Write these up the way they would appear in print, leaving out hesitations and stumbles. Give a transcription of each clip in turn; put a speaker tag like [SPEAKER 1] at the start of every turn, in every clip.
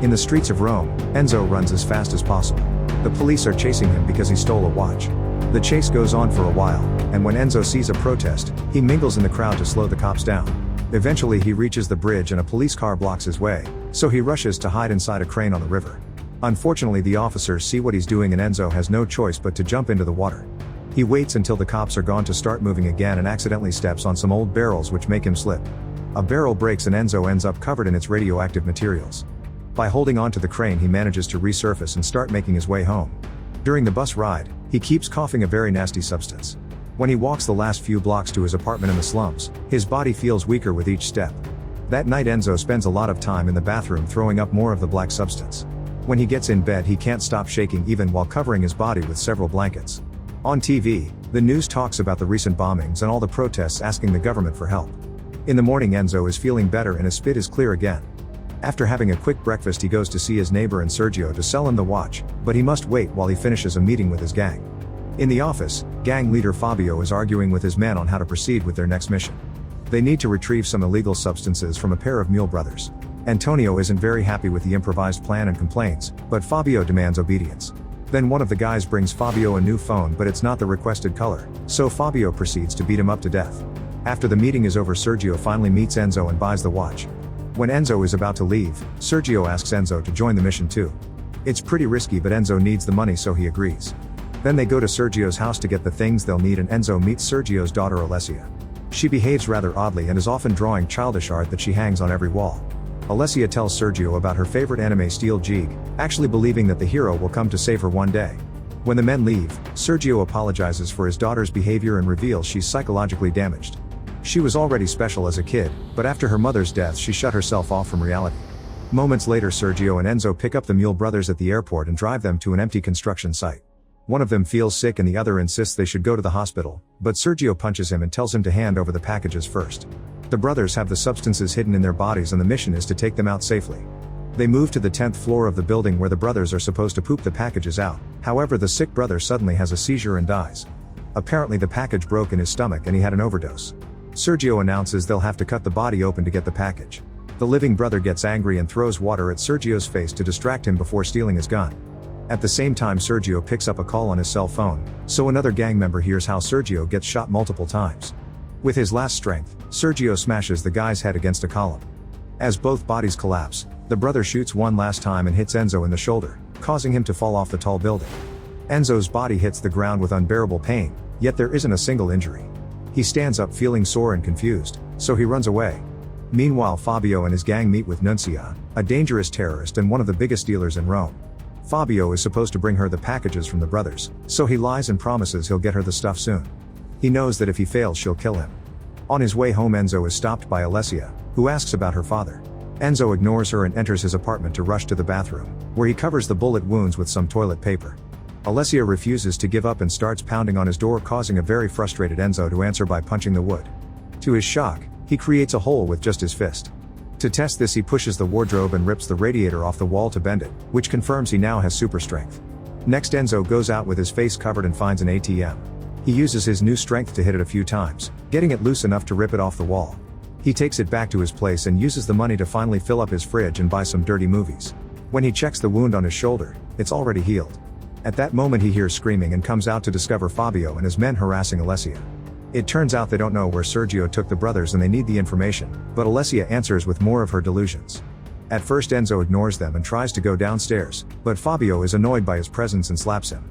[SPEAKER 1] In the streets of Rome, Enzo runs as fast as possible. The police are chasing him because he stole a watch. The chase goes on for a while, and when Enzo sees a protest, he mingles in the crowd to slow the cops down. Eventually he reaches the bridge and a police car blocks his way, so he rushes to hide inside a crane on the river. Unfortunately, the officers see what he's doing and Enzo has no choice but to jump into the water. He waits until the cops are gone to start moving again and accidentally steps on some old barrels which make him slip. A barrel breaks and Enzo ends up covered in its radioactive materials. By holding onto the crane he manages to resurface and start making his way home. During the bus ride, he keeps coughing a very nasty substance. When he walks the last few blocks to his apartment in the slums, his body feels weaker with each step. That night Enzo spends a lot of time in the bathroom throwing up more of the black substance. When he gets in bed he can't stop shaking even while covering his body with several blankets. On TV, the news talks about the recent bombings and all the protests asking the government for help. In the morning Enzo is feeling better and his spit is clear again. After having a quick breakfast he goes to see his neighbor and Sergio to sell him the watch, but he must wait while he finishes a meeting with his gang. In the office, gang leader Fabio is arguing with his men on how to proceed with their next mission. They need to retrieve some illegal substances from a pair of mule brothers. Antonio isn't very happy with the improvised plan and complains, but Fabio demands obedience. Then one of the guys brings Fabio a new phone but it's not the requested color, so Fabio proceeds to beat him up to death. After the meeting is over Sergio finally meets Enzo and buys the watch. When Enzo is about to leave, Sergio asks Enzo to join the mission too. It's pretty risky but Enzo needs the money so he agrees. Then they go to Sergio's house to get the things they'll need and Enzo meets Sergio's daughter Alessia. She behaves rather oddly and is often drawing childish art that she hangs on every wall. Alessia tells Sergio about her favorite anime Steel Jeeg, actually believing that the hero will come to save her one day. When the men leave, Sergio apologizes for his daughter's behavior and reveals she's psychologically damaged. She was already special as a kid, but after her mother's death she shut herself off from reality. Moments later Sergio and Enzo pick up the mule brothers at the airport and drive them to an empty construction site. One of them feels sick and the other insists they should go to the hospital, but Sergio punches him and tells him to hand over the packages first. The brothers have the substances hidden in their bodies and the mission is to take them out safely. They move to the 10th floor of the building where the brothers are supposed to poop the packages out, however the sick brother suddenly has a seizure and dies. Apparently the package broke in his stomach and he had an overdose. Sergio announces they'll have to cut the body open to get the package. The living brother gets angry and throws water at Sergio's face to distract him before stealing his gun. At the same time Sergio picks up a call on his cell phone, so another gang member hears how Sergio gets shot multiple times. With his last strength, Sergio smashes the guy's head against a column. As both bodies collapse, the brother shoots one last time and hits Enzo in the shoulder, causing him to fall off the tall building. Enzo's body hits the ground with unbearable pain, yet there isn't a single injury. He stands up feeling sore and confused, so he runs away. Meanwhile Fabio and his gang meet with Nuncia, a dangerous terrorist and one of the biggest dealers in Rome. Fabio is supposed to bring her the packages from the brothers, so he lies and promises he'll get her the stuff soon. He knows that if he fails she'll kill him. On his way home Enzo is stopped by Alessia, who asks about her father. Enzo ignores her and enters his apartment to rush to the bathroom, where he covers the bullet wounds with some toilet paper. Alessia refuses to give up and starts pounding on his door, causing a very frustrated Enzo to answer by punching the wood. To his shock, he creates a hole with just his fist. To test this he pushes the wardrobe and rips the radiator off the wall to bend it, which confirms he now has super strength. Next Enzo goes out with his face covered and finds an ATM. He uses his new strength to hit it a few times, getting it loose enough to rip it off the wall. He takes it back to his place and uses the money to finally fill up his fridge and buy some dirty movies. When he checks the wound on his shoulder, it's already healed. At that moment he hears screaming and comes out to discover Fabio and his men harassing Alessia. It turns out they don't know where Sergio took the brothers and they need the information, but Alessia answers with more of her delusions. At first Enzo ignores them and tries to go downstairs, but Fabio is annoyed by his presence and slaps him.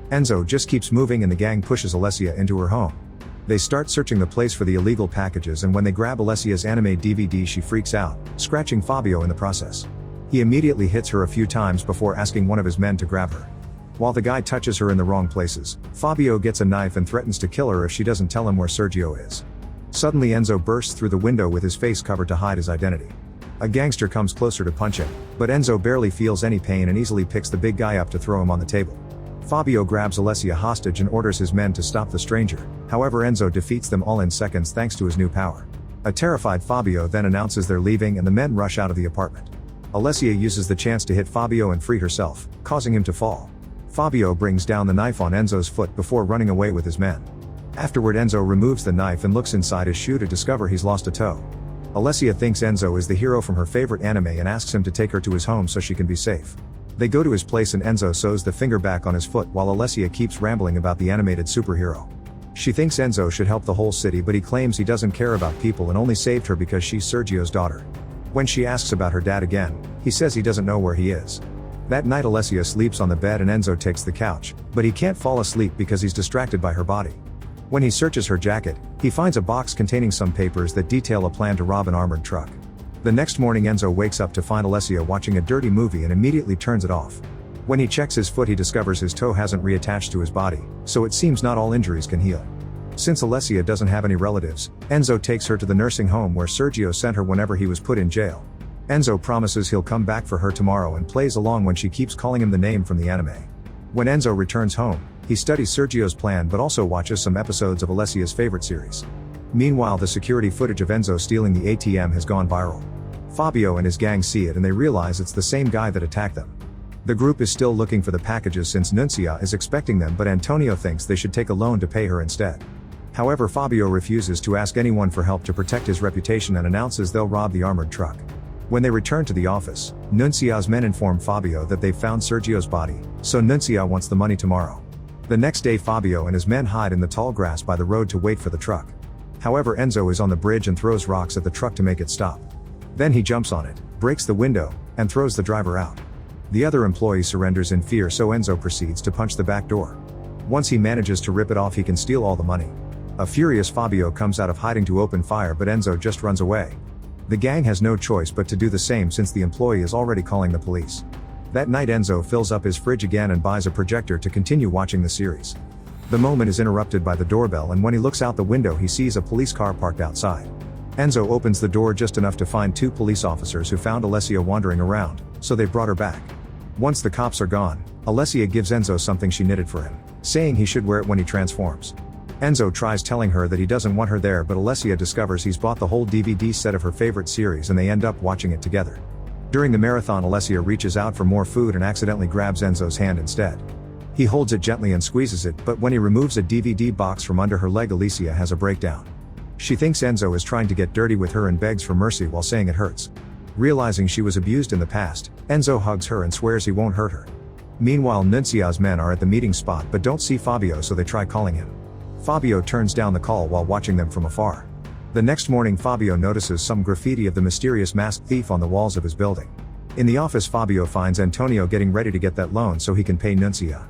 [SPEAKER 1] Enzo just keeps moving and the gang pushes Alessia into her home. They start searching the place for the illegal packages and when they grab Alessia's anime DVD she freaks out, scratching Fabio in the process. He immediately hits her a few times before asking one of his men to grab her. While the guy touches her in the wrong places, Fabio gets a knife and threatens to kill her if she doesn't tell him where Sergio is. Suddenly Enzo bursts through the window with his face covered to hide his identity. A gangster comes closer to punch him, but Enzo barely feels any pain and easily picks the big guy up to throw him on the table. Fabio grabs Alessia hostage and orders his men to stop the stranger, however Enzo defeats them all in seconds thanks to his new power. A terrified Fabio then announces they're leaving and the men rush out of the apartment. Alessia uses the chance to hit Fabio and free herself, causing him to fall. Fabio brings down the knife on Enzo's foot before running away with his men. Afterward Enzo removes the knife and looks inside his shoe to discover he's lost a toe. Alessia thinks Enzo is the hero from her favorite anime and asks him to take her to his home so she can be safe. They go to his place and Enzo sews the finger back on his foot while Alessia keeps rambling about the animated superhero. She thinks Enzo should help the whole city, but he claims he doesn't care about people and only saved her because she's Sergio's daughter. When she asks about her dad again, he says he doesn't know where he is. That night Alessia sleeps on the bed and Enzo takes the couch, but he can't fall asleep because he's distracted by her body. When he searches her jacket, he finds a box containing some papers that detail a plan to rob an armored truck. The next morning Enzo wakes up to find Alessia watching a dirty movie and immediately turns it off. When he checks his foot he discovers his toe hasn't reattached to his body, so it seems not all injuries can heal. Since Alessia doesn't have any relatives, Enzo takes her to the nursing home where Sergio sent her whenever he was put in jail. Enzo promises he'll come back for her tomorrow and plays along when she keeps calling him the name from the anime. When Enzo returns home, he studies Sergio's plan but also watches some episodes of Alessia's favorite series. Meanwhile, the security footage of Enzo stealing the ATM has gone viral. Fabio and his gang see it and they realize it's the same guy that attacked them. The group is still looking for the packages since Nuncia is expecting them, but Antonio thinks they should take a loan to pay her instead. However, Fabio refuses to ask anyone for help to protect his reputation and announces they'll rob the armored truck. When they return to the office, Nuncia's men inform Fabio that they've found Sergio's body, so Nuncia wants the money tomorrow. The next day Fabio and his men hide in the tall grass by the road to wait for the truck. However, Enzo is on the bridge and throws rocks at the truck to make it stop. Then he jumps on it, breaks the window, and throws the driver out. The other employee surrenders in fear, so Enzo proceeds to punch the back door. Once he manages to rip it off he can steal all the money. A furious Fabio comes out of hiding to open fire, but Enzo just runs away. The gang has no choice but to do the same since the employee is already calling the police. That night Enzo fills up his fridge again and buys a projector to continue watching the series. The moment is interrupted by the doorbell, and when he looks out the window he sees a police car parked outside. Enzo opens the door just enough to find two police officers who found Alessia wandering around, so they brought her back. Once the cops are gone, Alessia gives Enzo something she knitted for him, saying he should wear it when he transforms. Enzo tries telling her that he doesn't want her there, but Alessia discovers he's bought the whole DVD set of her favorite series and they end up watching it together. During the marathon Alessia reaches out for more food and accidentally grabs Enzo's hand instead. He holds it gently and squeezes it, but when he removes a DVD box from under her leg Alessia has a breakdown. She thinks Enzo is trying to get dirty with her and begs for mercy while saying it hurts. Realizing she was abused in the past, Enzo hugs her and swears he won't hurt her. Meanwhile, Nuncia's men are at the meeting spot but don't see Fabio, so they try calling him. Fabio turns down the call while watching them from afar. The next morning Fabio notices some graffiti of the mysterious masked thief on the walls of his building. In the office Fabio finds Antonio getting ready to get that loan so he can pay Nuncia.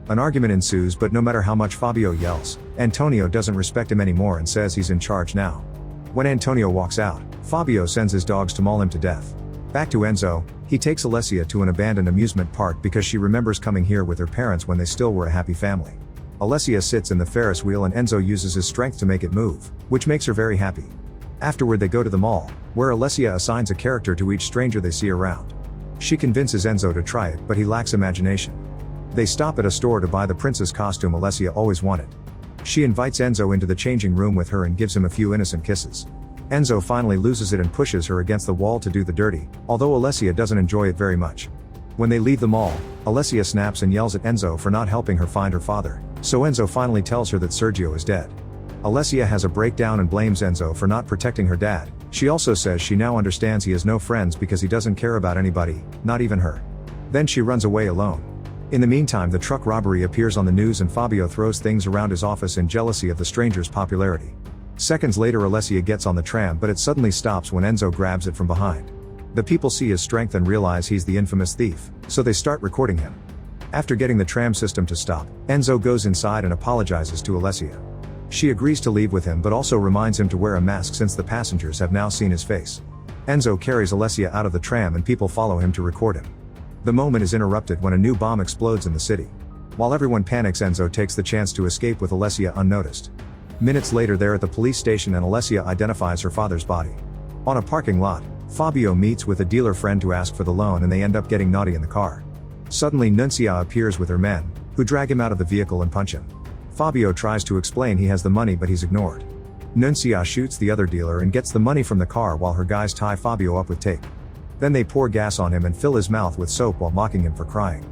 [SPEAKER 1] An argument ensues, but no matter how much Fabio yells, Antonio doesn't respect him anymore and says he's in charge now. When Antonio walks out, Fabio sends his dogs to maul him to death. Back to Enzo, he takes Alessia to an abandoned amusement park because she remembers coming here with her parents when they still were a happy family. Alessia sits in the Ferris wheel and Enzo uses his strength to make it move, which makes her very happy. Afterward they go to the mall, where Alessia assigns a character to each stranger they see around. She convinces Enzo to try it, but he lacks imagination. They stop at a store to buy the princess costume Alessia always wanted. She invites Enzo into the changing room with her and gives him a few innocent kisses. Enzo finally loses it and pushes her against the wall to do the dirty, although Alessia doesn't enjoy it very much. When they leave the mall, Alessia snaps and yells at Enzo for not helping her find her father, so Enzo finally tells her that Sergio is dead. Alessia has a breakdown and blames Enzo for not protecting her dad. She also says she now understands he has no friends because he doesn't care about anybody, not even her. Then she runs away alone. In the meantime, the truck robbery appears on the news and Fabio throws things around his office in jealousy of the stranger's popularity. Seconds later Alessia gets on the tram, but it suddenly stops when Enzo grabs it from behind. The people see his strength and realize he's the infamous thief, so they start recording him. After getting the tram system to stop, Enzo goes inside and apologizes to Alessia. She agrees to leave with him but also reminds him to wear a mask since the passengers have now seen his face. Enzo carries Alessia out of the tram and people follow him to record him. The moment is interrupted when a new bomb explodes in the city. While everyone panics, Enzo takes the chance to escape with Alessia unnoticed. Minutes later they're at the police station and Alessia identifies her father's body. On a parking lot, Fabio meets with a dealer friend to ask for the loan and they end up getting naughty in the car. Suddenly Nuncia appears with her men, who drag him out of the vehicle and punch him. Fabio tries to explain he has the money but he's ignored. Nuncia shoots the other dealer and gets the money from the car while her guys tie Fabio up with tape. Then they pour gas on him and fill his mouth with soap while mocking him for crying.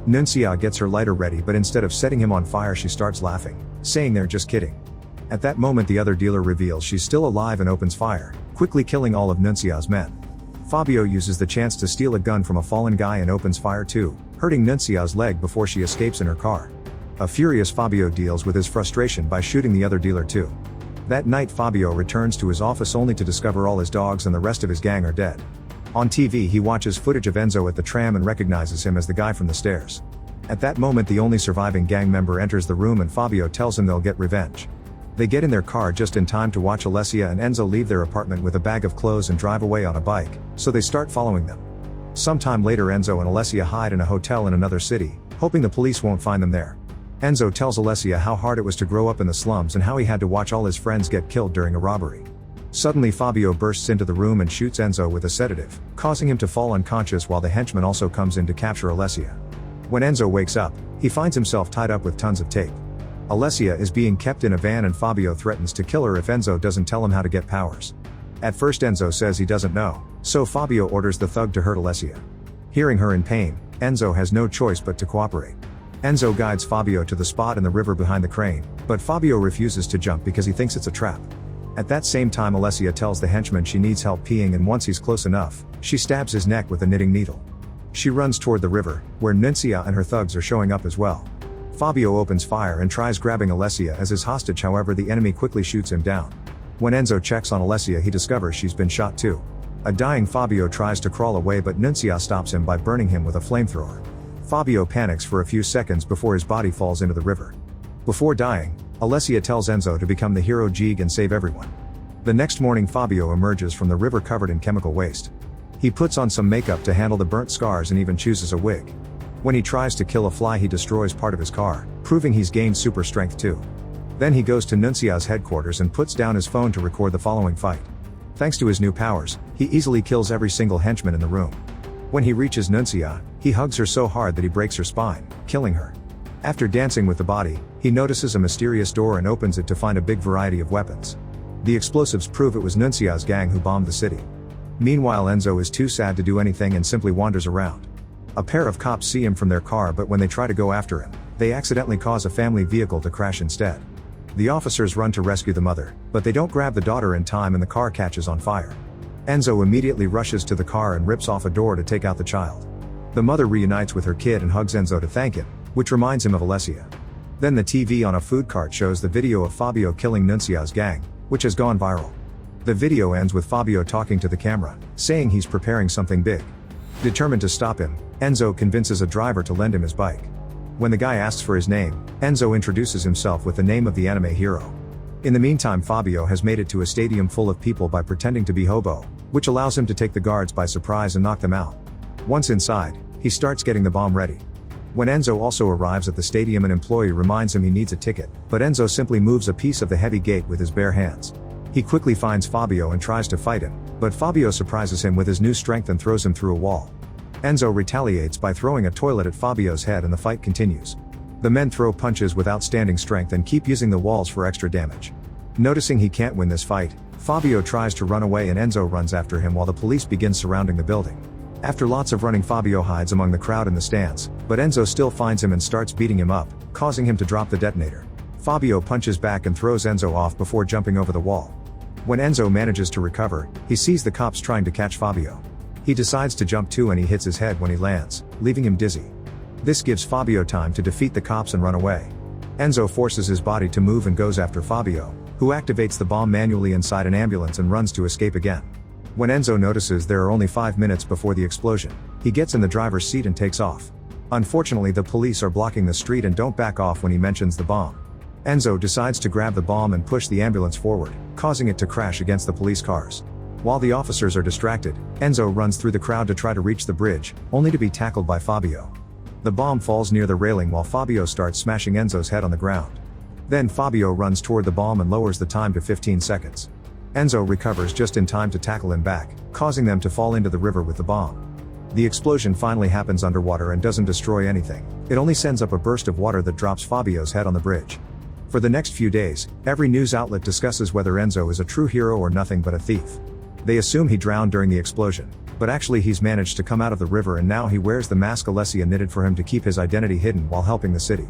[SPEAKER 1] Nuncia gets her lighter ready, but instead of setting him on fire she starts laughing, saying they're just kidding. At that moment the other dealer reveals she's still alive and opens fire, quickly killing all of Nuncia's men. Fabio uses the chance to steal a gun from a fallen guy and opens fire too, hurting Nuncia's leg before she escapes in her car. A furious Fabio deals with his frustration by shooting the other dealer too. That night Fabio returns to his office only to discover all his dogs and the rest of his gang are dead. On TV he watches footage of Enzo at the tram and recognizes him as the guy from the stairs. At that moment the only surviving gang member enters the room and Fabio tells him they'll get revenge. They get in their car just in time to watch Alessia and Enzo leave their apartment with a bag of clothes and drive away on a bike, so they start following them. Sometime later Enzo and Alessia hide in a hotel in another city, hoping the police won't find them there. Enzo tells Alessia how hard it was to grow up in the slums and how he had to watch all his friends get killed during a robbery. Suddenly Fabio bursts into the room and shoots Enzo with a sedative, causing him to fall unconscious while the henchman also comes in to capture Alessia. When Enzo wakes up, he finds himself tied up with tons of tape. Alessia is being kept in a van and Fabio threatens to kill her if Enzo doesn't tell him how to get powers. At first Enzo says he doesn't know, so Fabio orders the thug to hurt Alessia. Hearing her in pain, Enzo has no choice but to cooperate. Enzo guides Fabio to the spot in the river behind the crane, but Fabio refuses to jump because he thinks it's a trap. At that same time Alessia tells the henchman she needs help peeing and once he's close enough, she stabs his neck with a knitting needle. She runs toward the river, where Nuncia and her thugs are showing up as well. Fabio opens fire and tries grabbing Alessia as his hostage, however the enemy quickly shoots him down. When Enzo checks on Alessia he discovers she's been shot too. A dying Fabio tries to crawl away but Nuncia stops him by burning him with a flamethrower. Fabio panics for a few seconds before his body falls into the river. Before dying, Alessia tells Enzo to become the hero Jeeg and save everyone. The next morning Fabio emerges from the river covered in chemical waste. He puts on some makeup to handle the burnt scars and even chooses a wig. When he tries to kill a fly he destroys part of his car, proving he's gained super strength too. Then he goes to Nuncia's headquarters and puts down his phone to record the following fight. Thanks to his new powers, he easily kills every single henchman in the room. When he reaches Nuncia, he hugs her so hard that he breaks her spine, killing her. After dancing with the body, he notices a mysterious door and opens it to find a big variety of weapons. The explosives prove it was Nuncia's gang who bombed the city. Meanwhile Enzo is too sad to do anything and simply wanders around. A pair of cops see him from their car but when they try to go after him, they accidentally cause a family vehicle to crash instead. The officers run to rescue the mother, but they don't grab the daughter in time and the car catches on fire. Enzo immediately rushes to the car and rips off a door to take out the child. The mother reunites with her kid and hugs Enzo to thank him, which reminds him of Alessia. Then the TV on a food cart shows the video of Fabio killing Nuncia's gang, which has gone viral. The video ends with Fabio talking to the camera, saying he's preparing something big. Determined to stop him, Enzo convinces a driver to lend him his bike. When the guy asks for his name, Enzo introduces himself with the name of the anime hero. In the meantime Fabio has made it to a stadium full of people by pretending to be hobo, which allows him to take the guards by surprise and knock them out. Once inside, he starts getting the bomb ready. When Enzo also arrives at the stadium an employee reminds him he needs a ticket, but Enzo simply moves a piece of the heavy gate with his bare hands. He quickly finds Fabio and tries to fight him, but Fabio surprises him with his new strength and throws him through a wall. Enzo retaliates by throwing a toilet at Fabio's head and the fight continues. The men throw punches with outstanding strength and keep using the walls for extra damage. Noticing he can't win this fight, Fabio tries to run away and Enzo runs after him while the police begin surrounding the building. After lots of running Fabio hides among the crowd in the stands, but Enzo still finds him and starts beating him up, causing him to drop the detonator. Fabio punches back and throws Enzo off before jumping over the wall. When Enzo manages to recover, he sees the cops trying to catch Fabio. He decides to jump too and he hits his head when he lands, leaving him dizzy. This gives Fabio time to defeat the cops and run away. Enzo forces his body to move and goes after Fabio, who activates the bomb manually inside an ambulance and runs to escape again. When Enzo notices there are only 5 minutes before the explosion, he gets in the driver's seat and takes off. Unfortunately the police are blocking the street and don't back off when he mentions the bomb. Enzo decides to grab the bomb and push the ambulance forward, causing it to crash against the police cars. While the officers are distracted, Enzo runs through the crowd to try to reach the bridge, only to be tackled by Fabio. The bomb falls near the railing while Fabio starts smashing Enzo's head on the ground. Then Fabio runs toward the bomb and lowers the time to 15 seconds. Enzo recovers just in time to tackle him back, causing them to fall into the river with the bomb. The explosion finally happens underwater and doesn't destroy anything, it only sends up a burst of water that drops Fabio's head on the bridge. For the next few days, every news outlet discusses whether Enzo is a true hero or nothing but a thief. They assume he drowned during the explosion, but actually he's managed to come out of the river and now he wears the mask Alessia knitted for him to keep his identity hidden while helping the city.